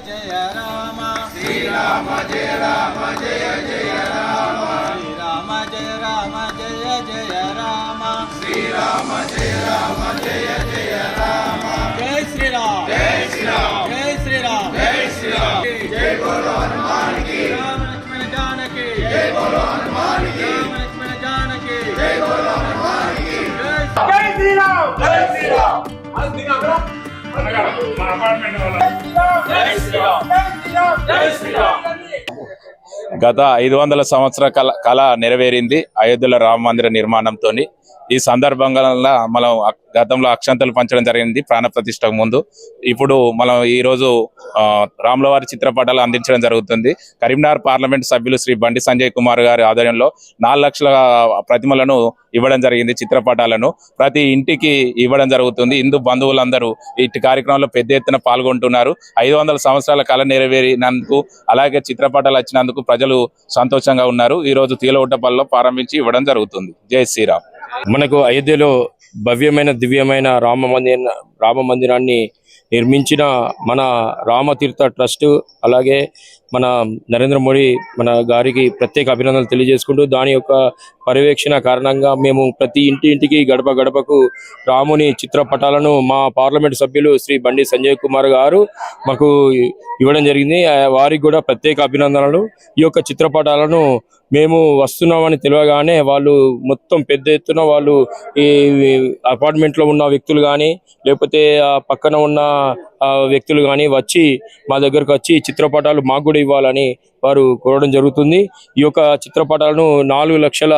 జయ రామ శ్రీరామ జయ రామ జయ జయ రామ శ్రీరామ జయ రామ జయ జయ రామ శ్రీరామ జయ రామ జయ జయ రామ జై శ్రీరామ్ జై శ్రీరామ్ జై శ్రీరామ్ జై శ్రీరామ్ జై బోలో హనుమాన్ की राम लक्ष्मण जानकी जय बोलो हनुमान की राम लक्ष्मण जानकी जय बोलो हनुमान की जय श्रीराम जय श्रीराम आज दिनाgra మన అపార్ట్మెంట్ వాళ్ళ జై శ్రీరామ్ జై శ్రీరామ్ జై శ్రీరామ్ గత 500 సంవత్సరాల కళ నెరవేరింది అయోధ్యలో రామ మందిర నిర్మాణంతో. ఈ సందర్భంగా మనం గతంలో అక్షంతలు పంచడం జరిగింది ప్రాణ ప్రతిష్టకు ముందు. ఇప్పుడు మనం ఈ రోజు రాముల వారి చిత్రపటాలు అందించడం జరుగుతుంది. కరీంనగర్ పార్లమెంట్ సభ్యులు శ్రీ బండి సంజయ్ కుమార్ గారి ఆధ్వర్యంలో 4 లక్షల ప్రతిమలను ఇవ్వడం జరిగింది. చిత్రపటాలను ప్రతి ఇంటికి ఇవ్వడం జరుగుతుంది. హిందూ బంధువులందరూ ఇటు కార్యక్రమంలో పెద్ద ఎత్తున పాల్గొంటున్నారు. 500 సంవత్సరాల కళ నెరవేరినందుకు అలాగే చిత్రపటాలు వచ్చినందుకు ప్రజలు సంతోషంగా ఉన్నారు. ఈ రోజు తీలగుట్టపల్లిలో ప్రారంభించి ఇవ్వడం జరుగుతుంది. జై శ్రీరామ్. మనకు అయోధ్యలో భవ్యమైన దివ్యమైన రామ మందిరాన్ని నిర్మించిన మన రామతీర్థ ట్రస్ట్ అలాగే మన నరేంద్ర మోడీ మన గారికి ప్రత్యేక అభినందనలు తెలియజేసుకుంటూ దాని యొక్క పర్యవేక్షణ కారణంగా మేము ప్రతి ఇంటికి గడప గడపకు రాముని చిత్రపటాలను మా పార్లమెంట్ సభ్యులు శ్రీ బండి సంజయ్ కుమార్ గారు మాకు ఇవ్వడం జరిగింది. వారికి కూడా ప్రత్యేక అభినందనలు. ఈ యొక్క చిత్రపటాలను మేము వస్తున్నామని తెలియగానే వాళ్ళు మొత్తం పెద్ద ఎత్తున వాళ్ళు ఈ అపార్ట్మెంట్లో ఉన్న వ్యక్తులు కానీ లేకపోతే పక్కన ఉన్న వ్యక్తులు కానీ వచ్చి మా దగ్గరకు వచ్చి చిత్రపటాలు మాకు కూడా ఇవ్వాలని వారు కోరడం జరుగుతుంది. ఈ యొక్క చిత్రపటాలను 4 లక్షల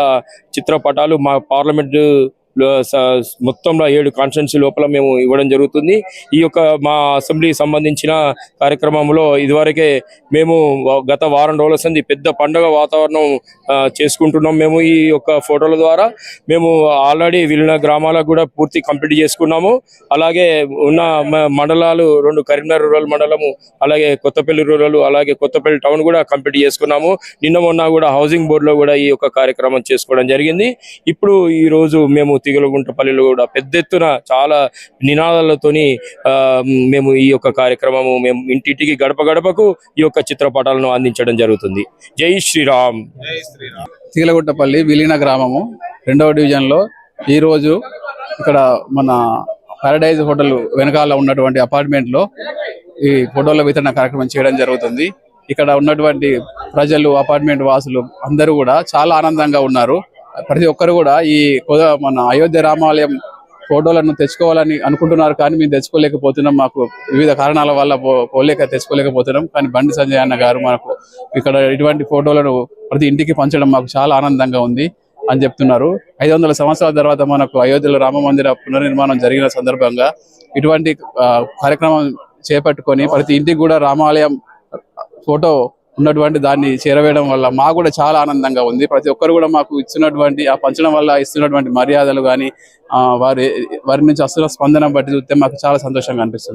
చిత్రపటాలు మా పార్లమెంటు మొత్తంలో 7 కాన్స్టిట్యున్సీ లోపల మేము ఇవ్వడం జరుగుతుంది. ఈ యొక్క మా అసెంబ్లీకి సంబంధించిన కార్యక్రమంలో ఇదివరకే మేము గత వారం రోజుల సంది పెద్ద పండుగ వాతావరణం చేసుకుంటున్నాం. మేము ఈ యొక్క ఫోటోల ద్వారా మేము ఆల్రెడీ విలీన గ్రామాలకు కూడా పూర్తి కంప్లీట్ చేసుకున్నాము. అలాగే ఉన్న మండలాలు 2 కరీంనగర్ రూరల్ మండలము అలాగే కొత్తపల్లి రూరల్ అలాగే కొత్తపల్లి టౌన్ కూడా కంప్లీట్ చేసుకున్నాము. నిన్న మొన్న కూడా హౌసింగ్ బోర్డులో కూడా ఈ యొక్క కార్యక్రమం చేసుకోవడం జరిగింది. ఇప్పుడు ఈ రోజు మేము తీగలగుంటపల్లిలో కూడా పెద్ద ఎత్తున చాలా నినాదాలతోని మేము ఈ యొక్క కార్యక్రమము మేము ఇంటింటికి గడప గడపకు ఈ యొక్క చిత్రపటాలను అందించడం జరుగుతుంది. జై శ్రీరామ్. తీగలగుంటపల్లి విలీన గ్రామము 2వ డివిజన్లో ఈరోజు ఇక్కడ మన పారడైజ్ హోటల్ వెనకాల ఉన్నటువంటి అపార్ట్మెంట్లో ఈ ఫోటోల వితరణ కార్యక్రమం చేయడం జరుగుతుంది. ఇక్కడ ఉన్నటువంటి ప్రజలు అపార్ట్మెంట్ వాసులు అందరూ కూడా చాలా ఆనందంగా ఉన్నారు. ప్రతి ఒక్కరు కూడా ఈ మన అయోధ్య రామాలయం ఫోటోలను తెచ్చుకోవాలని అనుకుంటున్నారు, కానీ మేము తెచ్చుకోలేకపోతున్నాం. మాకు వివిధ కారణాల వల్ల తెచ్చుకోలేకపోతున్నాం. కానీ బండి సంజయ్ అన్న గారు మనకు ఇక్కడ ఇటువంటి ఫోటోలను ప్రతి ఇంటికి పంచడం మాకు చాలా ఆనందంగా ఉంది అని చెప్తున్నారు. 500 సంవత్సరాల తర్వాత మనకు అయోధ్యలో రామ మందిర పునర్నిర్మాణం జరిగిన సందర్భంగా ఇటువంటి కార్యక్రమం చేపట్టుకొని ప్రతి ఇంటికి కూడా రామాలయం ఫోటో ఉన్నటువంటి దాన్ని చేరవేయడం వల్ల మాకు కూడా చాలా ఆనందంగా ఉంది. ప్రతి ఒక్కరు కూడా మాకు ఇచ్చినటువంటి ఆ పంచడం వల్ల ఇస్తున్నటువంటి మర్యాదలు కానీ వారి నుంచి వస్తున్న స్పందన బట్టి చూస్తే మాకు చాలా సంతోషంగా అనిపిస్తుంది.